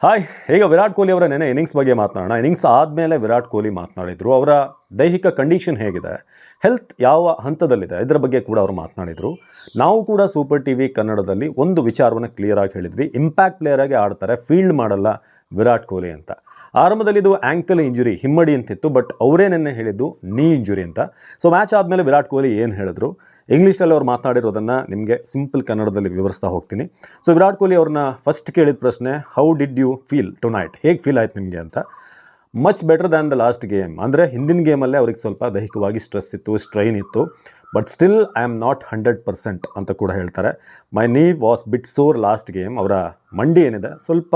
Hi, ಈಗ ವಿರಾಟ್ ಕೊಹ್ಲಿ ಅವರ ನೆನೆ ಇನ್ನಿಂಗ್ಸ್ ಬಗ್ಗೆ ಮಾತನಾಡೋಣ. ಇನ್ನಿಂಗ್ಸ್ ಆದಮೇಲೆ ವಿರಾಟ್ ಕೊಹ್ಲಿ ಮಾತನಾಡಿದರು. ಅವರ ದೈಹಿಕ ಕಂಡೀಷನ್ ಹೇಗಿದೆ, ಹೆಲ್ತ್ ಯಾವ ಹಂತದಲ್ಲಿದೆ, ಇದರ ಬಗ್ಗೆ ಕೂಡ ಅವರು ಮಾತನಾಡಿದರು. ನಾವು ಕೂಡ ಸೂಪರ್ ಟಿವಿ ಕನ್ನಡದಲ್ಲಿ ಒಂದು ವಿಚಾರವನ್ನು ಕ್ಲಿಯರಾಗಿ ಹೇಳಿದ್ವಿ. ಇಂಪ್ಯಾಕ್ಟ್ ಪ್ಲೇಯರಾಗಿ ಆಡ್ತಾರೆ, ಫೀಲ್ಡ್ ಮಾಡಲ್ಲ ವಿರಾಟ್ ಕೊಹ್ಲಿ ಅಂತ. ಆರಂಭದಲ್ಲಿ ಇದು ಆ್ಯಂಕಲ್ ಇಂಜುರಿ, ಹಿಮ್ಮಡಿ ಅಂತಿತ್ತು. ಬಟ್ ಅವರೇ ನೆನ್ನೆ ಹೇಳಿದ್ದು ನೀ ಇಂಜುರಿ ಅಂತ. ಸೊ ಮ್ಯಾಚ್ ಆದಮೇಲೆ ವಿರಾಟ್ ಕೊಹ್ಲಿ ಏನು ಹೇಳಿದ್ರು, ಇಂಗ್ಲೀಷಲ್ಲಿ ಅವ್ರು ಮಾತನಾಡಿರೋದನ್ನು ನಿಮಗೆ ಸಿಂಪಲ್ ಕನ್ನಡದಲ್ಲಿ ವಿವರಿಸ್ತಾ ಹೋಗ್ತೀನಿ. ಸೊ ವಿರಾಟ್ ಕೊಹ್ಲಿ ಅವ್ರನ್ನ ಫಸ್ಟ್ ಕೇಳಿದ ಪ್ರಶ್ನೆ, how did you feel tonight, ಹೇಗೆ ಫೀಲ್ ಆಯ್ತು ನಿಮಗೆ ಅಂತ. Much better than the last game. ಅಂದರೆ ಹಿಂದಿನ ಗೇಮಲ್ಲೇ ಅವ್ರಿಗೆ ಸ್ವಲ್ಪ ದೈಹಿಕವಾಗಿ ಸ್ಟ್ರೆಸ್ ಇತ್ತು, ಸ್ಟ್ರೈನ್ ಇತ್ತು. But still I am not 100% ಅಂತ ಕೂಡ ಹೇಳ್ತಾರೆ. ಮೈ ನೀ ವಾಸ್ ಬಿಟ್ ಸೋರ್ ಲಾಸ್ಟ್ ಗೇಮ್. ಅವರ ಮಂಡಿ ಏನಿದೆ ಸ್ವಲ್ಪ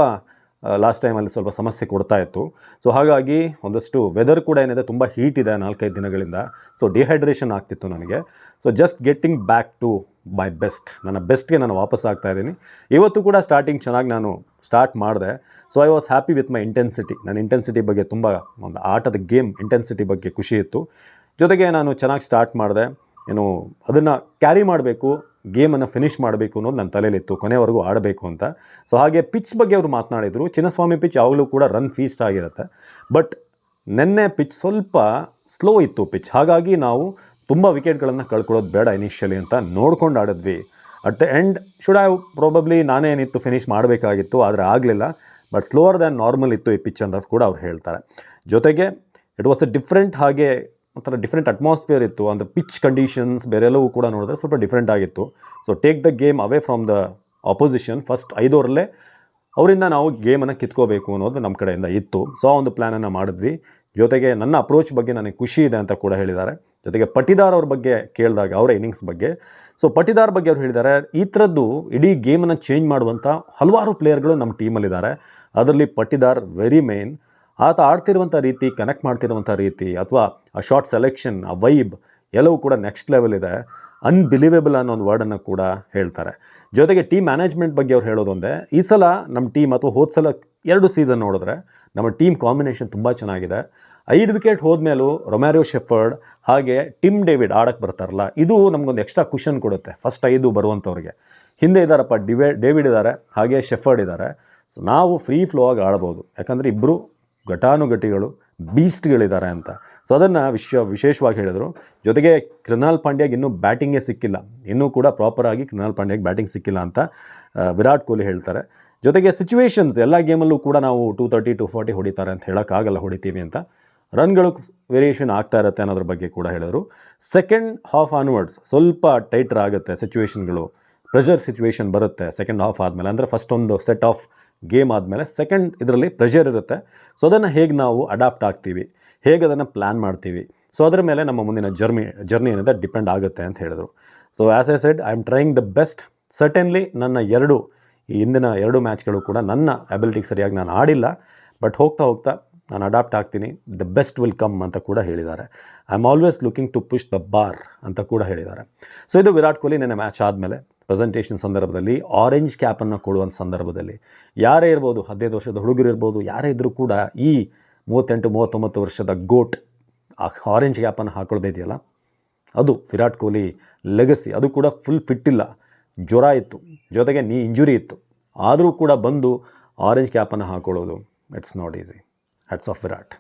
ಲಾಸ್ಟ್ ಟೈಮಲ್ಲಿ ಸ್ವಲ್ಪ ಸಮಸ್ಯೆ ಕೊಡ್ತಾ ಇತ್ತು. ಸೊ ಹಾಗಾಗಿ ಒಂದಷ್ಟು ವೆದರ್ ಕೂಡ ಏನಿದೆ ತುಂಬ ಹೀಟ್ ಇದೆ 4-5 ದಿನಗಳಿಂದ. ಸೊ ಡಿಹೈಡ್ರೇಷನ್ ಆಗ್ತಿತ್ತು ನನಗೆ. So just getting back to my best, ನನ್ನ ಬೆಸ್ಟ್ಗೆ ನಾನು ವಾಪಸ್ ಆಗ್ತಾ ಇದ್ದೀನಿ. ಇವತ್ತು ಕೂಡ ಸ್ಟಾರ್ಟಿಂಗ್ ಚೆನ್ನಾಗಿ ನಾನು ಸ್ಟಾರ್ಟ್ ಮಾಡಿದೆ. So I was happy with my intensity. ನನ್ನ ಇಂಟೆನ್ಸಿಟಿ ಬಗ್ಗೆ ತುಂಬ ಒಂದು ಆಟದ ಗೇಮ್ ಇಂಟೆನ್ಸಿಟಿ ಬಗ್ಗೆ ಖುಷಿ ಇತ್ತು. ಜೊತೆಗೆ ನಾನು ಚೆನ್ನಾಗಿ ಸ್ಟಾರ್ಟ್ ಮಾಡಿದೆ. ಏನು ಅದನ್ನು ಕ್ಯಾರಿ ಮಾಡಬೇಕು, ಗೇಮನ್ನು ಫಿನಿಷ್ ಮಾಡಬೇಕು ಅನ್ನೋದು ನನ್ನ ತಲೆಯಲ್ಲಿತ್ತು, ಕೊನೆವರೆಗೂ ಆಡಬೇಕು ಅಂತ. ಸೊ ಹಾಗೆ ಪಿಚ್ ಬಗ್ಗೆ ಅವರು ಮಾತನಾಡಿದರು. ಚಿನ್ನಸ್ವಾಮಿ ಪಿಚ್ ಯಾವಾಗಲೂ ಕೂಡ ರನ್ ಫೀಸ್ಟ್ ಆಗಿರುತ್ತೆ. ಬಟ್ ನೆನ್ನೆ ಪಿಚ್ ಸ್ವಲ್ಪ ಸ್ಲೋ ಇತ್ತು ಪಿಚ್. ಹಾಗಾಗಿ ನಾವು ತುಂಬ ವಿಕೆಟ್ಗಳನ್ನು ಕಳ್ಕೊಳ್ಳೋದು ಬೇಡ ಇನಿಷಿಯಲಿ ಅಂತ ನೋಡ್ಕೊಂಡು ಆಡಿದ್ವಿ. At the end should have probably ನಾನೇನಿತ್ತು ಫಿನಿಷ್ ಮಾಡಬೇಕಾಗಿತ್ತು, ಆದರೆ ಆಗಲಿಲ್ಲ. ಬಟ್ ಸ್ಲೋವರ್ ದ್ಯಾನ್ ನಾರ್ಮಲ್ ಇತ್ತು ಈ ಪಿಚ್ ಅಂತ ಕೂಡ ಅವ್ರು ಹೇಳ್ತಾರೆ. ಜೊತೆಗೆ ಇಟ್ ವಾಸ್ ಎ ಡಿಫ್ರೆಂಟ್, ಹಾಗೆ ಒಂಥರ ಡಿಫ್ರೆಂಟ್ ಅಟ್ಮಾಸ್ಫಿಯರ್ ಇತ್ತು. ಅಂದರೆ ಪಿಚ್ ಕಂಡೀಷನ್ಸ್ ಬೇರೆಲ್ಲವೂ ಕೂಡ ನೋಡಿದ್ರೆ ಸ್ವಲ್ಪ ಡಿಫ್ರೆಂಟ್ ಆಗಿತ್ತು. So take the game away from the opposition. First 5 ಓವರಲ್ಲೇ ಅವರಿಂದ ನಾವು ಗೇಮನ್ನು ಕಿತ್ಕೋಬೇಕು ಅನ್ನೋದು ನಮ್ಮ ಕಡೆಯಿಂದ ಇತ್ತು. ಸೊ ಆ ಒಂದು ಪ್ಲ್ಯಾನನ್ನು ಮಾಡಿದ್ವಿ. ಜೊತೆಗೆ ನನ್ನ ಅಪ್ರೋಚ್ ಬಗ್ಗೆ ನನಗೆ ಖುಷಿ ಇದೆ ಅಂತ ಕೂಡ ಹೇಳಿದ್ದಾರೆ. ಜೊತೆಗೆ ಪಟಿದಾರ್ ಅವ್ರ ಬಗ್ಗೆ ಕೇಳಿದಾಗ ಅವರ ಇನ್ನಿಂಗ್ಸ್ ಬಗ್ಗೆ, ಸೊ ಪಟಿದಾರ್ ಬಗ್ಗೆ ಅವ್ರು ಹೇಳಿದ್ದಾರೆ, ಈ ಥರದ್ದು ಇಡೀ ಗೇಮನ್ನು ಚೇಂಜ್ ಮಾಡುವಂಥ ಹಲವಾರು ಪ್ಲೇಯರ್ಗಳು ನಮ್ಮ ಟೀಮಲ್ಲಿದ್ದಾರೆ. ಅದರಲ್ಲಿ ಪಟಿದಾರ್ ವೆರಿ ಮೇನ್. ಆತ ಆಡ್ತಿರುವಂಥ ರೀತಿ, ಕನೆಕ್ಟ್ ಮಾಡ್ತಿರುವಂಥ ರೀತಿ, ಅಥವಾ ಆ ಶಾರ್ಟ್ ಸೆಲೆಕ್ಷನ್, ಆ ವೈಬ್ ಎಲ್ಲವೂ ಕೂಡ ನೆಕ್ಸ್ಟ್ ಲೆವೆಲ್ ಇದೆ. ಅನ್ಬಿಲೀವೇಬಲ್ ಅನ್ನೋ ಒಂದು ವರ್ಡನ್ನು ಕೂಡ ಹೇಳ್ತಾರೆ. ಜೊತೆಗೆ ಟೀಮ್ ಮ್ಯಾನೇಜ್ಮೆಂಟ್ ಬಗ್ಗೆ ಅವ್ರು ಹೇಳೋದೊಂದೇ, ಈ ಸಲ ನಮ್ಮ ಟೀಮ್ ಅಥವಾ ಹೋದ ಸಲ 2 ಸೀಸನ್ ನೋಡಿದ್ರೆ ನಮ್ಮ ಟೀಮ್ ಕಾಂಬಿನೇಷನ್ ತುಂಬ ಚೆನ್ನಾಗಿದೆ. 5 ವಿಕೆಟ್ ಹೋದ್ಮೇಲೂ ರೊಮ್ಯಾರಿಯೋ ಶೆಫರ್ಡ್ ಹಾಗೆ ಟಿಮ್ ಡೇವಿಡ್ ಆಡಕ್ಕೆ ಬರ್ತಾರಲ್ಲ, ಇದು ನಮಗೊಂದು ಎಕ್ಸ್ಟ್ರಾ ಕುಷನ್ ಕೊಡುತ್ತೆ ಫಸ್ಟ್ 5 ಬರುವಂಥವ್ರಿಗೆ. ಹಿಂದೆ ಇದ್ದಾರಪ್ಪ ಡೇವಿಡ್ ಇದ್ದಾರೆ, ಹಾಗೆ ಶೆಫರ್ಡ್ ಇದ್ದಾರೆ. ಸೊ ನಾವು ಫ್ರೀ ಫ್ಲೋ ಆಗಿ ಆಡ್ಬೋದು, ಯಾಕಂದರೆ ಇಬ್ಬರು ಘಟಾನುಘಟಿಗಳು, ಬೀಸ್ಟ್ಗಳಿದ್ದಾರೆ ಅಂತ. ಸೊ ಅದನ್ನು ವಿಶೇಷವಾಗಿ ಹೇಳಿದರು. ಜೊತೆಗೆ ಕೃನಾಲ್ ಪಾಂಡ್ಯಾಗೆ ಇನ್ನೂ ಬ್ಯಾಟಿಂಗೇ ಸಿಕ್ಕಿಲ್ಲ, ಇನ್ನೂ ಕೂಡ ಪ್ರಾಪರಾಗಿ ಕೃನಾಲ್ ಪಾಂಡ್ಯಾಗೆ ಬ್ಯಾಟಿಂಗ್ ಸಿಕ್ಕಿಲ್ಲ ಅಂತ ವಿರಾಟ್ ಕೊಹ್ಲಿ ಹೇಳ್ತಾರೆ. ಜೊತೆಗೆ ಸಿಚುವೇಷನ್ಸ್ ಎಲ್ಲ ಗೇಮಲ್ಲೂ ಕೂಡ ನಾವು 230, 240 ಹೊಡಿತಾರೆ ಅಂತ ಹೇಳೋಕ್ಕಾಗಲ್ಲ, ಹೊಡಿತೀವಿ ಅಂತ. ರನ್ಗಳು ವೇರಿಯೇಷನ್ ಆಗ್ತಾ ಇರುತ್ತೆ ಅನ್ನೋದ್ರ ಬಗ್ಗೆ ಕೂಡ ಹೇಳಿದರು. ಸೆಕೆಂಡ್ ಹಾಫ್ ಆನ್ವರ್ಡ್ಸ್ ಸ್ವಲ್ಪ ಟೈಟ್ರ್ ಆಗುತ್ತೆ ಸಿಚುವೇಷನ್ಗಳು, ಪ್ರೆಷರ್ ಸಿಚುವೇಷನ್ ಬರುತ್ತೆ ಸೆಕೆಂಡ್ ಹಾಫ್ ಆದಮೇಲೆ. ಅಂದರೆ ಫಸ್ಟ್ ಒಂದು ಸೆಟ್ ಆಫ್ ಗೇಮ್ ಆದಮೇಲೆ ಸೆಕೆಂಡ್ ಇದರಲ್ಲಿ ಪ್ರೆಷರ್ ಇರುತ್ತೆ. ಸೊ ಅದನ್ನು ಹೇಗೆ ನಾವು ಅಡಾಪ್ಟ್ ಆಗ್ತೀವಿ, ಹೇಗೆ ಅದನ್ನು ಪ್ಲ್ಯಾನ್ ಮಾಡ್ತೀವಿ, ಸೊ ಅದರ ಮೇಲೆ ನಮ್ಮ ಮುಂದಿನ ಜರ್ನಿ ಏನಿದೆ ಡಿಪೆಂಡ್ ಆಗುತ್ತೆ ಅಂತ ಹೇಳಿದರು. So as I said, I am trying the best. Certainly ನನ್ನ ಈ ಹಿಂದಿನ 2 ಮ್ಯಾಚ್ಗಳು ಕೂಡ ನನ್ನ ಅಬಿಲಿಟಿಗೆ ಸರಿಯಾಗಿ ನಾನು ಆಡಿಲ್ಲ. ಬಟ್ ಹೋಗ್ತಾ ಹೋಗ್ತಾ ನಾನು ಅಡಾಪ್ಟ್ ಆಗ್ತೀನಿ, ದ ಬೆಸ್ಟ್ ವಿಲ್ ಕಮ್ ಅಂತ ಕೂಡ ಹೇಳಿದ್ದಾರೆ. I am always looking to push the bar ಅಂತ ಕೂಡ ಹೇಳಿದ್ದಾರೆ. ಸೊ ಇದು ವಿರಾಟ್ ಕೊಹ್ಲಿ ನೆನ್ನೆ ಮ್ಯಾಚ್ ಆದಮೇಲೆ ಪ್ರೆಸೆಂಟೇಷನ್ ಸಂದರ್ಭದಲ್ಲಿ, ಆರೆಂಜ್ ಕ್ಯಾಪನ್ನು ಕೊಡುವಂಥ ಸಂದರ್ಭದಲ್ಲಿ, ಯಾರೇ ಇರ್ಬೋದು, 15 ವರ್ಷದ ಹುಡುಗರಿರ್ಬೋದು, ಯಾರೇ ಇದ್ದರೂ ಕೂಡ ಈ 38-39 ವರ್ಷದ ಗೋಟ್ ಆ ಆರೆಂಜ್ ಕ್ಯಾಪನ್ನು ಹಾಕೊಳ್ಳೋದಿದೆಯಲ್ಲ, ಅದು ವಿರಾಟ್ ಕೊಹ್ಲಿ ಲೆಗಸಿ. ಅದು ಕೂಡ ಫುಲ್ ಫಿಟ್ ಇಲ್ಲ, ಜ್ವರ ಇತ್ತು, ಜೊತೆಗೆ ನೀ ಇಂಜುರಿ ಇತ್ತು, ಆದರೂ ಕೂಡ ಬಂದು ಆರೆಂಜ್ ಕ್ಯಾಪನ್ನು ಹಾಕೊಳ್ಳೋದು, it's not easy. Hats off Virat.